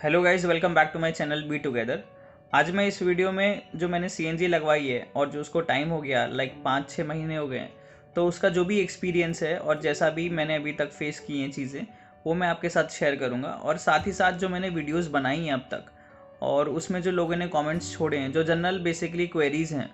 Hello guys, welcome back to my channel be together. आज मैं इस वीडियो में जो मैंने सीएनजी लगवाई है और जो उसको टाइम हो गया लाइक 5-6 महीने हो गए हैं, तो उसका जो भी एक्सपीरियंस है और जैसा भी मैंने अभी तक फेस की हैं चीज़ें, वो मैं आपके साथ शेयर करूँगा। और साथ ही साथ जो मैंने वीडियोज़ बनाई हैं अब तक और उसमें जो लोगों ने कॉमेंट्स छोड़े हैं, जो जनरल बेसिकली क्वेरीज़ हैं,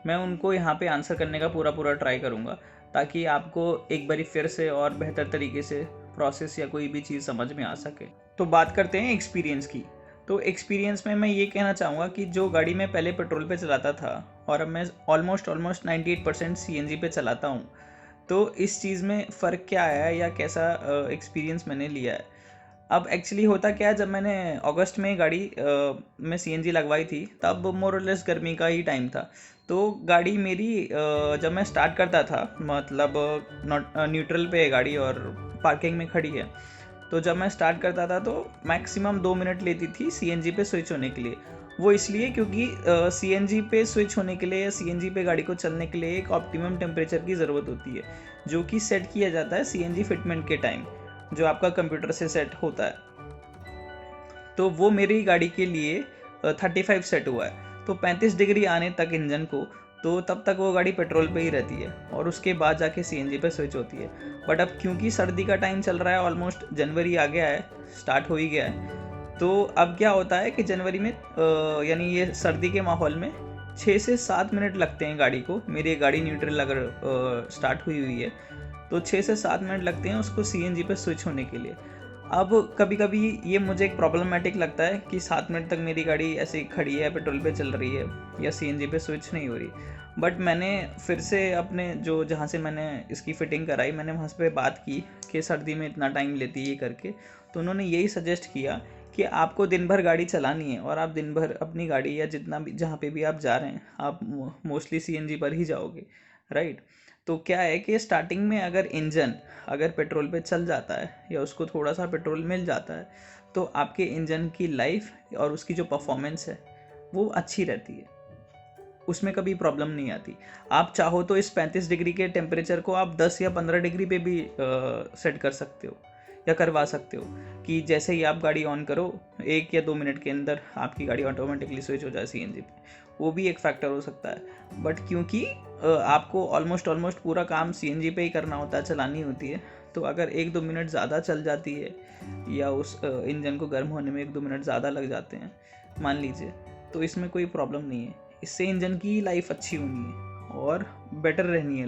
मैं उनको यहाँ पे आंसर करने का पूरा पूरा ट्राई करूँगा, ताकि आपको एक बारी फिर से और बेहतर तरीके से प्रोसेस या कोई भी चीज़ समझ में आ सके। तो बात करते हैं एक्सपीरियंस की। तो एक्सपीरियंस में मैं ये कहना चाहूँगा कि जो गाड़ी मैं पहले पेट्रोल पे चलाता था और अब मैं ऑलमोस्ट 98% सीएनजी पे चलाता हूँ, तो इस चीज़ में फ़र्क क्या आया है या कैसा एक्सपीरियंस मैंने लिया है। अब एक्चुअली होता क्या है, जब मैंने अगस्त में गाड़ी में सीएनजी लगवाई थी, तब मोर और लेस गर्मी का ही टाइम था। तो गाड़ी मेरी जब मैं स्टार्ट करता था, मतलब नॉट न्यूट्रल पे है गाड़ी और पार्किंग में खड़ी है, तो जब मैं स्टार्ट करता था तो मैक्सिमम 2 मिनट लेती थी सीएनजी पे स्विच होने के लिए। वो इसलिए क्योंकि सीएनजी पे स्विच होने के लिए या सीएनजी पे गाड़ी को चलने के लिए एक ऑप्टिमम टेम्परेचर की ज़रूरत होती है, जो कि सेट किया जाता है सीएनजी फिटमेंट के टाइम, जो आपका कंप्यूटर से सेट होता है। तो वो मेरी गाड़ी के लिए 35 सेट हुआ है, तो 35 डिग्री आने तक इंजन को, तो तब तक वो गाड़ी पेट्रोल पे ही रहती है और उसके बाद जाके सीएनजी पे स्विच होती है। बट अब क्योंकि सर्दी का टाइम चल रहा है, ऑलमोस्ट जनवरी आ गया है, स्टार्ट हो ही गया है, तो अब क्या होता है कि जनवरी में यानी ये सर्दी के माहौल में 6 से 7 मिनट लगते हैं गाड़ी को। मेरी गाड़ी न्यूट्रल अगर स्टार्ट हुई हुई है, तो 6 से 7 मिनट लगते हैं उसको सीएनजी पे स्विच होने के लिए। अब कभी कभी ये मुझे एक प्रॉब्लमेटिक लगता है कि 7 मिनट तक मेरी गाड़ी ऐसे ही खड़ी है, पेट्रोल पे चल रही है या सीएनजी पे स्विच नहीं हो रही। बट मैंने फिर से अपने जो जहाँ से मैंने इसकी फ़िटिंग कराई, मैंने वहाँ पे बात की कि सर्दी में इतना टाइम लेती है ये करके। तो उन्होंने यही सजेस्ट किया कि आपको दिन भर गाड़ी चलानी है और आप दिन भर अपनी गाड़ी या जितना भी जहाँ पे भी आप जा रहे हैं, आप मोस्टली सीएनजी पर ही जाओगे, राइट। तो क्या है कि स्टार्टिंग में अगर इंजन अगर पेट्रोल पे चल जाता है या उसको थोड़ा सा पेट्रोल मिल जाता है, तो आपके इंजन की लाइफ और उसकी जो परफॉर्मेंस है वो अच्छी रहती है, उसमें कभी प्रॉब्लम नहीं आती। आप चाहो तो इस 35 डिग्री के टेम्परेचर को आप 10 या 15 डिग्री पे भी सेट कर सकते हो या करवा सकते हो, कि जैसे ही आप गाड़ी ऑन करो 1 या 2 मिनट के अंदर आपकी गाड़ी ऑटोमेटिकली स्विच हो जाए सीएनजी पे। वो भी एक फैक्टर हो सकता है। बट क्योंकि आपको ऑलमोस्ट पूरा काम सीएनजी पे ही करना होता है, चलानी होती है, तो अगर 1-2 मिनट ज़्यादा चल जाती है या उस इंजन को गर्म होने में 1-2 मिनट ज़्यादा लग जाते हैं, मान लीजिए, तो इसमें कोई प्रॉब्लम नहीं है। इससे इंजन की लाइफ अच्छी होनी है और बेटर रहनी है,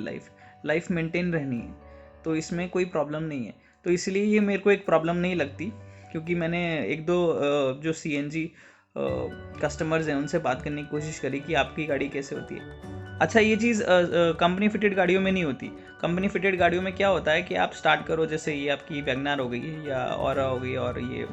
लाइफ मेंटेन रहनी है, तो इसमें कोई प्रॉब्लम नहीं है। तो इसलिए ये मेरे को एक प्रॉब्लम नहीं लगती, क्योंकि मैंने 1-2 जो सीएनजी कस्टमर्स हैं उनसे बात करने की कोशिश करी कि आपकी गाड़ी कैसे होती है। अच्छा, ये चीज़ कंपनी फिटेड गाड़ियों में नहीं होती। कंपनी फिटेड गाड़ियों में क्या होता है कि आप स्टार्ट करो, जैसे ये आपकी वैगनार हो गई या ऑरा हो गई और ये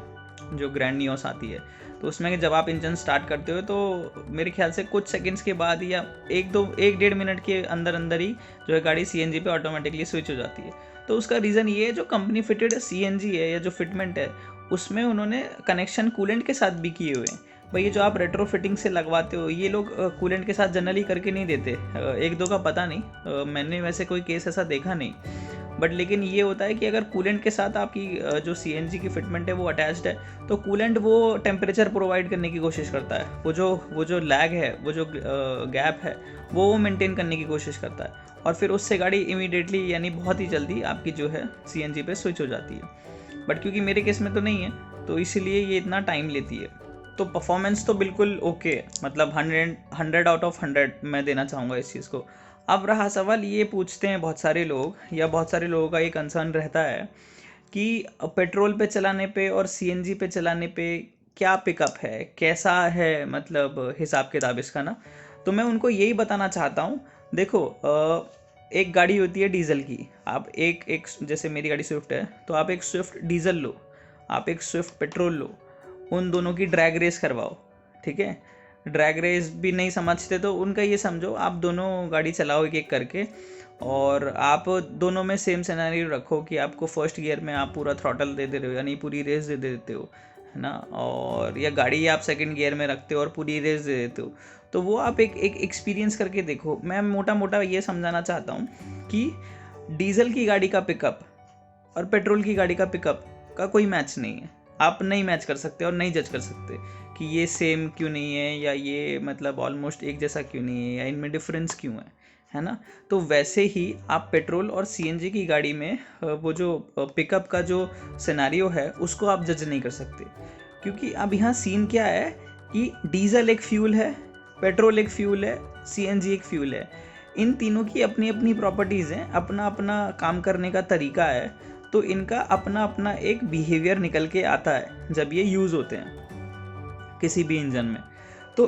जो ग्रैंड नियोस आती है, तो उसमें जब आप इंजन स्टार्ट करते हो तो मेरे ख्याल से कुछ सेकंड्स के बाद या 1-1.5 मिनट के अंदर अंदर ही जो है गाड़ी सीएनजी पे ऑटोमेटिकली स्विच हो जाती है। तो उसका रीज़न ये है, जो कंपनी फिटेड सीएनजी है या जो फिटमेंट है, उसमें उन्होंने कनेक्शन कूलेंट के साथ भी किए हुए हैं। भाई ये जो आप रेट्रो फिटिंग से लगवाते हो, ये लोग कूलेंट के साथ जनरली करके नहीं देते। 1-2 का पता नहीं, मैंने वैसे कोई केस ऐसा देखा नहीं। बट लेकिन ये होता है कि अगर कूलेंट के साथ आपकी जो सीएनजी की फिटमेंट है वो अटैच्ड है, तो कूलेंट वो टेम्परेचर प्रोवाइड करने की कोशिश करता है, वो जो लैग है, वो जो गैप है, वो मेंटेन करने की कोशिश करता है, और फिर उससे गाड़ी इमीडिएटली यानी बहुत ही जल्दी आपकी जो है सीएनजी पे स्विच हो जाती है। बट क्योंकि मेरे केस में तो नहीं है, तो इसलिए ये इतना टाइम लेती है। तो परफॉर्मेंस तो बिल्कुल ओके है, मतलब 100 आउट ऑफ 100 मैं देना चाहूँगा इस चीज़ को। अब रहा सवाल, ये पूछते हैं बहुत सारे लोग, या बहुत सारे लोगों का ये कंसर्न रहता है कि पेट्रोल पे चलाने पे और सीएनजी पे चलाने पे क्या पिकअप है, कैसा है, मतलब हिसाब किताब इसका ना। तो मैं उनको यही बताना चाहता हूँ, देखो, एक गाड़ी होती है डीजल की, आप एक जैसे मेरी गाड़ी स्विफ्ट है, तो आप एक स्विफ्ट डीजल लो, आप एक स्विफ्ट पेट्रोल लो, उन दोनों की ड्रैग रेस करवाओ, ठीक है। ड्रैग रेस भी नहीं समझते तो उनका ये समझो, आप दोनों गाड़ी चलाओ एक एक करके, और आप दोनों में सेम सिनेरियो रखो कि आपको फर्स्ट गियर में आप पूरा थ्रॉटल दे रहे हो, यानी पूरी रेस दे देते हो, है ना, और या गाड़ी आप सेकंड गियर में रखते हो और पूरी रेस दे देते हो, तो वो आप एक एक एक्सपीरियंस करके देखो। मैं मोटा मोटा ये समझाना चाहता हूँ कि डीजल की गाड़ी का पिकअप और पेट्रोल की गाड़ी का पिकअप का कोई मैच नहीं है, आप नहीं मैच कर सकते और नहीं जज कर सकते कि ये सेम क्यों नहीं है, या ये मतलब ऑलमोस्ट एक जैसा क्यों नहीं है, या इनमें डिफरेंस क्यों है ना। तो वैसे ही आप पेट्रोल और सीएनजी की गाड़ी में वो जो पिकअप का जो सिनेरियो है उसको आप जज नहीं कर सकते, क्योंकि अब यहाँ सीन क्या है कि डीजल एक फ्यूल है, पेट्रोल एक फ्यूल है, सीएनजी एक फ्यूल है। इन तीनों की अपनी अपनी प्रॉपर्टीज़ हैं, अपना अपना काम करने का तरीका है, तो इनका अपना अपना एक बिहेवियर निकल के आता है जब ये यूज़ होते हैं किसी भी इंजन में। तो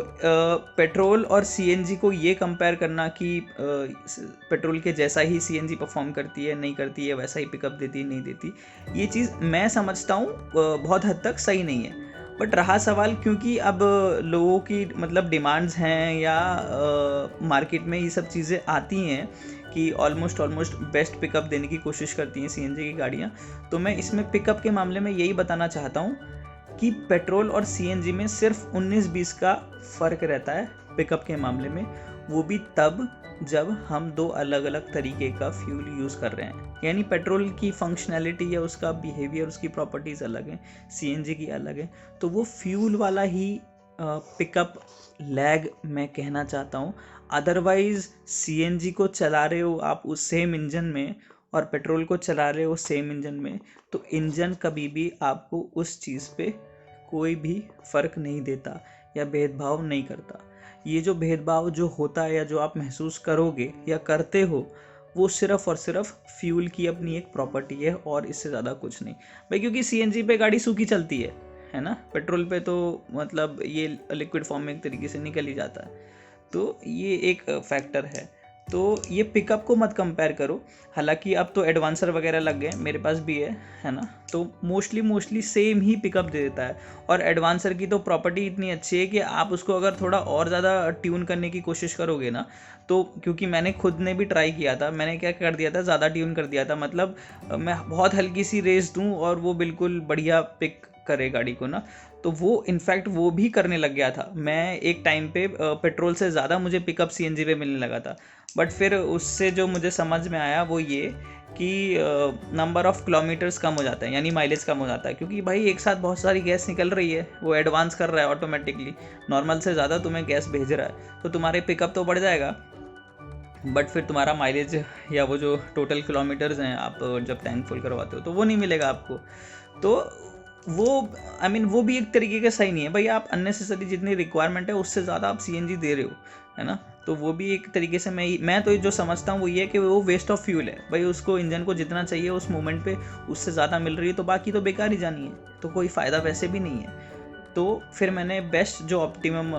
पेट्रोल और सीएनजी को ये कंपेयर करना कि पेट्रोल के जैसा ही सीएनजी परफॉर्म करती है नहीं करती है, वैसा ही पिकअप देती है नहीं देती, ये चीज़ मैं समझता हूँ बहुत हद तक सही नहीं है। बट रहा सवाल, क्योंकि अब लोगों की मतलब डिमांड्स हैं या मार्केट में ये सब चीज़ें आती हैं कि ऑलमोस्ट बेस्ट पिकअप देने की कोशिश करती हैं सीएनजी की गाड़ियाँ, तो मैं इसमें पिकअप के मामले में यही बताना चाहता हूँ कि पेट्रोल और सीएनजी में सिर्फ 19-20 का फ़र्क रहता है पिकअप के मामले में, वो भी तब जब हम दो अलग अलग तरीके का फ्यूल यूज़ कर रहे हैं। यानी पेट्रोल की फंक्शनैलिटी या उसका बिहेवियर, उसकी प्रॉपर्टीज़ अलग हैं, सीएनजी की अलग है, तो वो फ्यूल वाला ही पिकअप लैग मैं कहना चाहता हूँ। अदरवाइज़ सीएनजी को चला रहे हो आप उस सेम इंजन में और पेट्रोल को चला रहे हो सेम इंजन में, तो इंजन कभी भी आपको उस चीज़ पे कोई भी फ़र्क नहीं देता या भेदभाव नहीं करता। ये जो भेदभाव जो होता है या जो आप महसूस करोगे या करते हो, वो सिर्फ़ और सिर्फ फ्यूल की अपनी एक प्रॉपर्टी है और इससे ज़्यादा कुछ नहीं भाई। क्योंकि सीएनजी पे गाड़ी सूखी चलती है ना, पेट्रोल पे तो मतलब ये लिक्विड फॉर्म में एक तरीके से निकल ही जाता है, तो ये एक फैक्टर है। तो ये पिकअप को मत कंपेयर करो। हालांकि अब तो एडवांसर वगैरह लग गए, मेरे पास भी है ना, तो मोस्टली सेम ही पिकअप दे देता है। और एडवांसर की तो प्रॉपर्टी इतनी अच्छी है कि आप उसको अगर थोड़ा और ज़्यादा ट्यून करने की कोशिश करोगे ना, तो क्योंकि मैंने खुद ने भी ट्राई किया था, मैंने क्या कर दिया था, ज़्यादा ट्यून कर दिया था, मतलब मैं बहुत हल्की सी रेस दूँ और वो बिल्कुल बढ़िया पिक करे गाड़ी को ना, तो वो इनफैक्ट वो भी करने लग गया था। मैं एक टाइम पे पेट्रोल से ज़्यादा मुझे पिकअप सीएनजी पे मिलने लगा था। बट फिर उससे जो मुझे समझ में आया वो ये कि नंबर ऑफ़ किलोमीटर्स कम हो जाता है, यानी माइलेज कम हो जाता है, क्योंकि भाई एक साथ बहुत सारी गैस निकल रही है, वो एडवांस कर रहा है ऑटोमेटिकली, नॉर्मल से ज़्यादा तुम्हें गैस भेज रहा है, तो तुम्हारे पिकअप तो बढ़ जाएगा, बट फिर तुम्हारा माइलेज या वो जो टोटल किलोमीटर्स हैं आप जब टैंक फुल करवाते हो तो वो नहीं मिलेगा आपको। तो वो वो भी एक तरीके का सही नहीं है भाई। आप अननेसेसरी जितनी रिक्वायरमेंट है उससे ज़्यादा आप सीएनजी दे रहे हो, है ना, तो वो भी एक तरीके से मैं तो जो समझता हूँ वो ये है कि वो वेस्ट ऑफ फ्यूल है भाई। उसको इंजन को जितना चाहिए उस मोमेंट पे उससे ज़्यादा मिल रही है तो बाकी तो बेकार ही जानी है, तो कोई फ़ायदा वैसे भी नहीं है। तो फिर मैंने बेस्ट जो ऑप्टिमम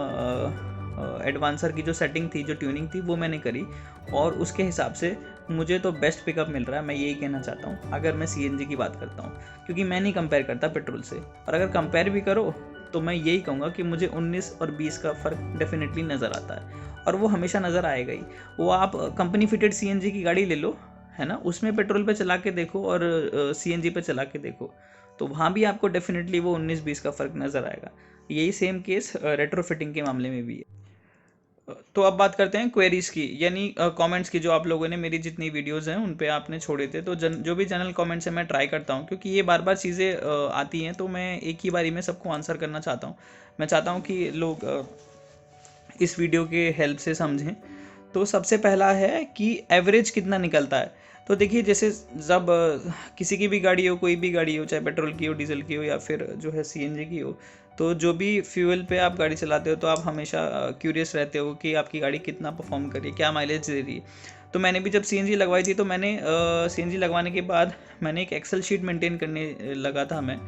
एडवांसर की जो सेटिंग थी, जो ट्यूनिंग थी, वो मैंने करी और उसके हिसाब से मुझे तो बेस्ट पिकअप मिल रहा है। मैं यही कहना चाहता हूँ अगर मैं सीएनजी की बात करता हूँ, क्योंकि मैं नहीं कंपेयर करता पेट्रोल से, और अगर कंपेयर भी करो तो मैं यही कहूँगा कि मुझे 19 और 20 का फ़र्क डेफिनेटली नज़र आता है, और वो हमेशा नज़र आएगा ही। वो आप कंपनी फिटेड सीएनजी की गाड़ी ले लो, है ना, उसमें पेट्रोल पे चला के देखो और सीएनजी पे चला के देखो, तो वहाँ भी आपको डेफिनेटली वो 19-20 का फ़र्क नज़र आएगा। यही सेम केस रेट्रोफिटिंग के मामले में भी है। तो अब बात करते हैं क्वेरीज़ की, यानी कमेंट्स की, जो आप लोगों ने मेरी जितनी वीडियोस हैं उन पे आपने छोड़े थे। तो जो भी जनरल कमेंट्स हैं मैं ट्राई करता हूँ, क्योंकि ये बार बार चीज़ें आती हैं, तो मैं एक ही बारी में सबको आंसर करना चाहता हूँ। मैं चाहता हूँ कि लोग इस वीडियो के हेल्प से समझें। तो सबसे पहला है कि एवरेज कितना निकलता है। तो देखिए, जैसे जब किसी की भी गाड़ी हो, कोई भी गाड़ी हो, चाहे पेट्रोल की हो, डीजल की हो, या फिर जो है सीएनजी की हो, तो जो भी फ्यूल पे आप गाड़ी चलाते हो तो आप हमेशा क्यूरियस रहते हो कि आपकी गाड़ी कितना परफॉर्म कर रही है, क्या माइलेज दे रही है। तो मैंने भी जब सीएनजी लगवाई थी, तो मैंने सीएनजी लगवाने के बाद मैंने एक एक्सेल शीट मेंटेन करने लगा था मैं,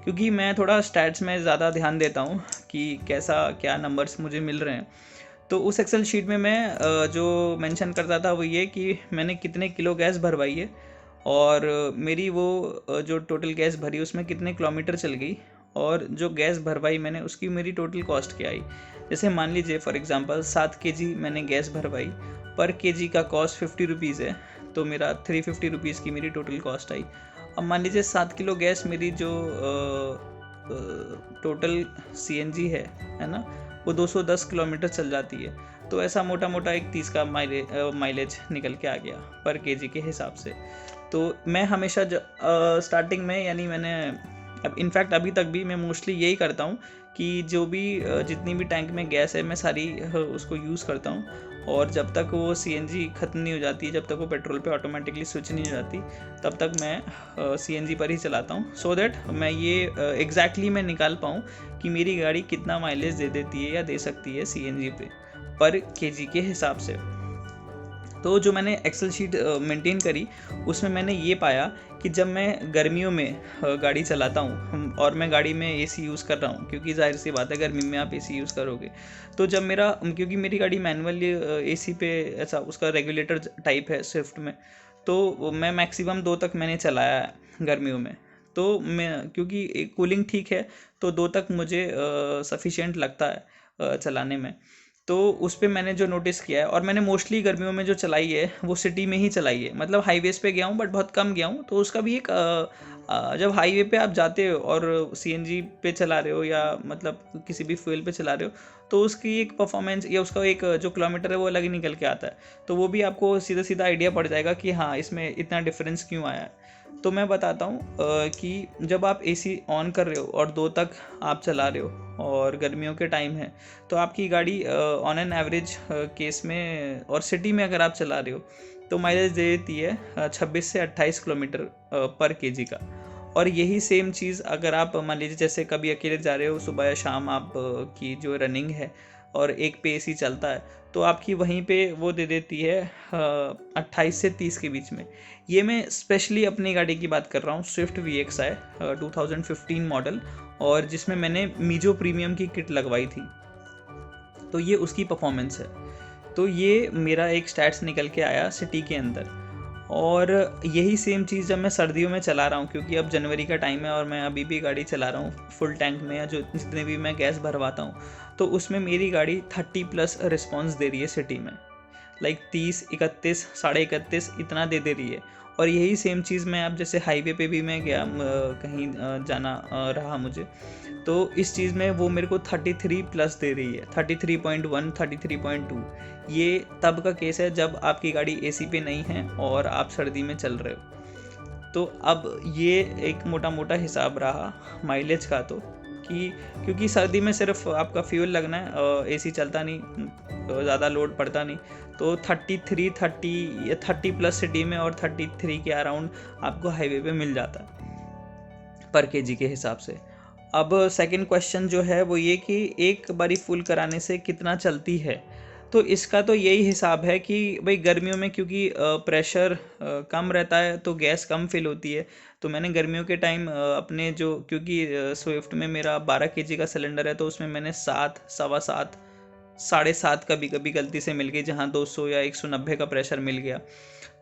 क्योंकि मैं थोड़ा स्टैट्स में ज़्यादा ध्यान देता हूँ कि कैसा क्या नंबर्स मुझे मिल रहे हैं। तो उस एक्सेल शीट में मैं जो मेंशन करता था वो ये कि मैंने कितने किलो गैस भरवाई है, और मेरी वो जो टोटल गैस भरी उसमें कितने किलोमीटर चल गई, और जो गैस भरवाई मैंने उसकी मेरी टोटल कॉस्ट क्या आई। जैसे मान लीजिए फॉर एग्जांपल 7 kg मैंने गैस भरवाई, पर kg का कॉस्ट 50 रुपीज़ है, तो मेरा 350 रुपीज़ की मेरी टोटल कॉस्ट आई। अब मान लीजिए 7 किलो गैस मेरी जो टोटल सीएनजी है ना, वो 210 किलोमीटर चल जाती है, तो ऐसा मोटा मोटा एक 30 का माइलेज निकल के आ गया पर केजी के हिसाब से। तो मैं हमेशा स्टार्टिंग में, यानी मैंने अब इनफैक्ट अभी तक भी मैं मोस्टली यही करता हूँ कि जो भी जितनी भी टैंक में गैस है मैं सारी उसको यूज़ करता हूँ, और जब तक वो सीएनजी ख़त्म नहीं हो जाती, जब तक वो पेट्रोल पे ऑटोमेटिकली स्विच नहीं हो जाती, तब तक मैं सीएनजी पर ही चलाता हूँ, सो दैट मैं ये एग्जैक्टली मैं निकाल पाऊँ कि मेरी गाड़ी कितना माइलेज दे देती है या दे सकती है सीएनजी पे पर केजी के हिसाब से। तो जो मैंने एक्सेल शीट मेंटेन करी, उसमें मैंने ये पाया कि जब मैं गर्मियों में गाड़ी चलाता हूँ और मैं गाड़ी में एसी यूज़ कर रहा हूँ, क्योंकि जाहिर सी बात है गर्मी में आप एसी यूज़ करोगे, तो जब मेरा क्योंकि मेरी गाड़ी मैनुअल एसी पे ऐसा उसका रेगुलेटर टाइप है स्विफ्ट में, तो मैं मैक्सिमम 2 तक मैंने चलाया है गर्मियों में। तो मैं क्योंकि कूलिंग ठीक है तो 2 तक मुझे सफिशिएंट लगता है चलाने में। तो उस पे मैंने जो नोटिस किया है, और मैंने मोस्टली गर्मियों में जो चलाई है वो सिटी में ही चलाई है, मतलब हाईवेज़ पे गया हूँ बट बहुत कम गया हूँ। तो उसका भी एक जब हाईवे पे आप जाते हो और सीएनजी पे चला रहे हो या मतलब किसी भी फ्यूल पे चला रहे हो, तो उसकी एक परफॉर्मेंस या उसका एक जो किलोमीटर है वो अलग ही निकल के आता है। तो वो भी आपको सीधा सीधा आइडिया पड़ जाएगा कि हाँ, इसमें इतना डिफरेंस क्यों आया है। तो मैं बताता हूँ कि जब आप एसी ऑन कर रहे हो और 2 तक आप चला रहे हो और गर्मियों के टाइम है, तो आपकी गाड़ी ऑन एन एवरेज केस में और सिटी में अगर आप चला रहे हो तो माइलेज दे देती है 26 से 28 किलोमीटर पर केजी का। और यही सेम चीज़ अगर आप मान लीजिए जैसे कभी अकेले जा रहे हो, सुबह या शाम आप की जो रनिंग है और एक पे एसी चलता है, तो आपकी वहीं पे वो दे देती है 28 से 30 के बीच में। ये मैं स्पेशली अपनी गाड़ी की बात कर रहा हूँ, स्विफ्ट VXi 2015 मॉडल, और जिसमें मैंने मीजो प्रीमियम की किट लगवाई थी, तो ये उसकी परफॉर्मेंस है। तो ये मेरा एक स्टैट्स निकल के आया सिटी के अंदर। और यही सेम चीज़ जब मैं सर्दियों में चला रहा हूँ, क्योंकि अब जनवरी का टाइम है और मैं अभी भी गाड़ी चला रहा हूँ फुल टैंक में, या जो जितने भी मैं गैस भरवाता हूँ, तो उसमें मेरी गाड़ी 30+ रिस्पॉन्स दे रही है सिटी में, लाइक 30, 31, 31.5 इतना दे रही है। और यही सेम चीज़ मैं अब जैसे हाईवे पे भी मैं गया कहीं जाना रहा मुझे, तो इस चीज़ में वो मेरे को 33+ दे रही है, 33.1, 33.2। ये तब का केस है जब आपकी गाड़ी एसी पे नहीं है और आप सर्दी में चल रहे हो। तो अब ये एक मोटा मोटा हिसाब रहा माइलेज का, तो कि क्योंकि सर्दी में सिर्फ आपका फ्यूल लगना है, एसी चलता नहीं, तो ज़्यादा लोड पड़ता नहीं, तो 33, 30 या 30+ सिटी में और 33 के अराउंड आपको हाईवे पे मिल जाता है पर केजी के हिसाब से। अब सेकंड क्वेश्चन जो है वो ये कि एक बारी फुल कराने से कितना चलती है। तो इसका तो यही हिसाब है कि भाई गर्मियों में क्योंकि प्रेशर कम रहता है तो गैस कम फिल होती है। तो मैंने गर्मियों के टाइम अपने जो, क्योंकि स्विफ्ट में मेरा 12 केजी का सिलेंडर है, तो उसमें मैंने 7, सवा 7, 7.5 कभी कभी गलती से मिल गई, जहाँ 200 या 190 का प्रेशर मिल गया।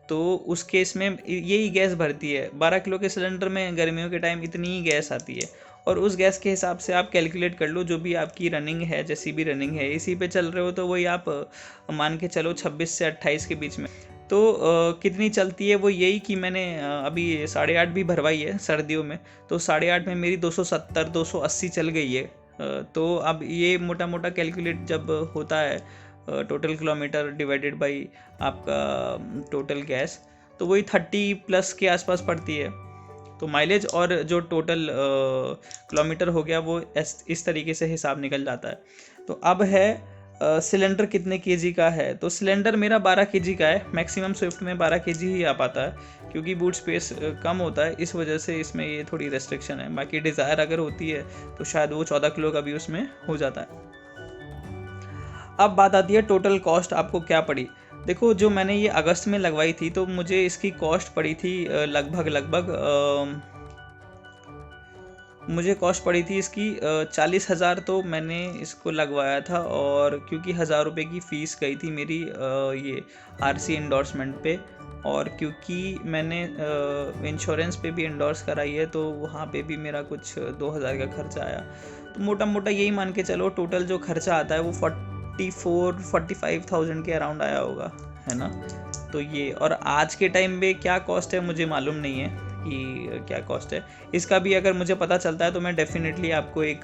तो उस केस में यही गैस भरती है। 12 किलो के सिलेंडर में गर्मियों के टाइम इतनी ही गैस आती है, और उस गैस के हिसाब से आप कैलकुलेट कर लो जो भी आपकी रनिंग है, जैसी भी रनिंग है। एसी पे चल रहे हो तो वही आप मान के चलो 26 से 28 के बीच में। तो कितनी चलती है वो यही कि मैंने अभी 8.5 भी भरवाई है सर्दियों में, तो 8.5 में मेरी 270, 280 चल गई है। तो अब ये मोटा मोटा कैलकुलेट जब होता है टोटल किलोमीटर डिवाइडेड बाई आपका टोटल गैस, तो वही 30+ के आसपास पड़ती है। तो माइलेज और जो टोटल किलोमीटर हो गया वो इस तरीके से हिसाब निकल जाता है। तो अब है सिलेंडर कितने केजी का है। तो सिलेंडर मेरा 12 केजी का है, मैक्सिमम स्विफ्ट में 12 केजी ही आ पाता है, क्योंकि बूट स्पेस कम होता है, इस वजह से इसमें ये थोड़ी रेस्ट्रिक्शन है। बाकी डिज़ायर अगर होती है तो शायद वो 14 किलो का भी उसमें हो जाता है। अब बात आती है टोटल कॉस्ट आपको क्या पड़ी। देखो, जो मैंने ये अगस्त में लगवाई थी तो मुझे इसकी कॉस्ट पड़ी थी लगभग मुझे कॉस्ट पड़ी थी इसकी 40,000। तो मैंने इसको लगवाया था, और क्योंकि 1,000 रुपये की फ़ीस गई थी मेरी ये RC इंडोर्समेंट पे, और क्योंकि मैंने इंश्योरेंस पे भी इंडोर्स कराई है तो वहाँ पे भी मेरा कुछ 2,000 का खर्चा आया। तो मोटा मोटा यही मान के चलो टोटल जो खर्चा आता है वो 44-45,000 के अराउंड आया होगा, है ना। तो ये, और आज के टाइम पे क्या कॉस्ट है मुझे मालूम नहीं है कि क्या कॉस्ट है इसका भी। अगर मुझे पता चलता है तो मैं डेफिनेटली आपको एक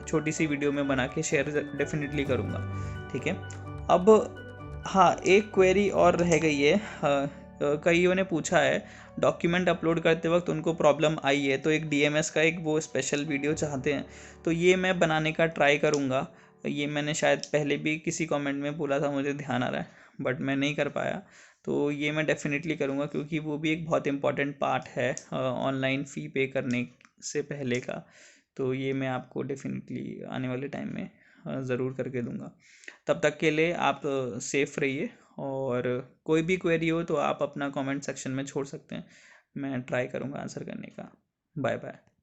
छोटी सी वीडियो में बना के शेयर डेफिनेटली करूँगा, ठीक है। अब हाँ, एक क्वेरी और रह गई है कईयों ने पूछा है डॉक्यूमेंट अपलोड करते वक्त उनको प्रॉब्लम आई है, तो एक डीएमएस का एक वो स्पेशल वीडियो चाहते हैं, तो ये मैं बनाने का ट्राई करूँगा। ये मैंने शायद पहले भी किसी कमेंट में बोला था, मुझे ध्यान आ रहा है, बट मैं नहीं कर पाया। तो ये मैं डेफिनेटली करूँगा क्योंकि वो भी एक बहुत इंपॉर्टेंट पार्ट है ऑनलाइन फ़ी पे करने से पहले का। तो ये मैं आपको डेफिनेटली आने वाले टाइम में ज़रूर करके दूंगा। तब तक के लिए आप सेफ़ रहिए, और कोई भी क्वेरी हो तो आप अपना कमेंट सेक्शन में छोड़ सकते हैं, मैं ट्राई करूँगा आंसर करने का। Bye bye.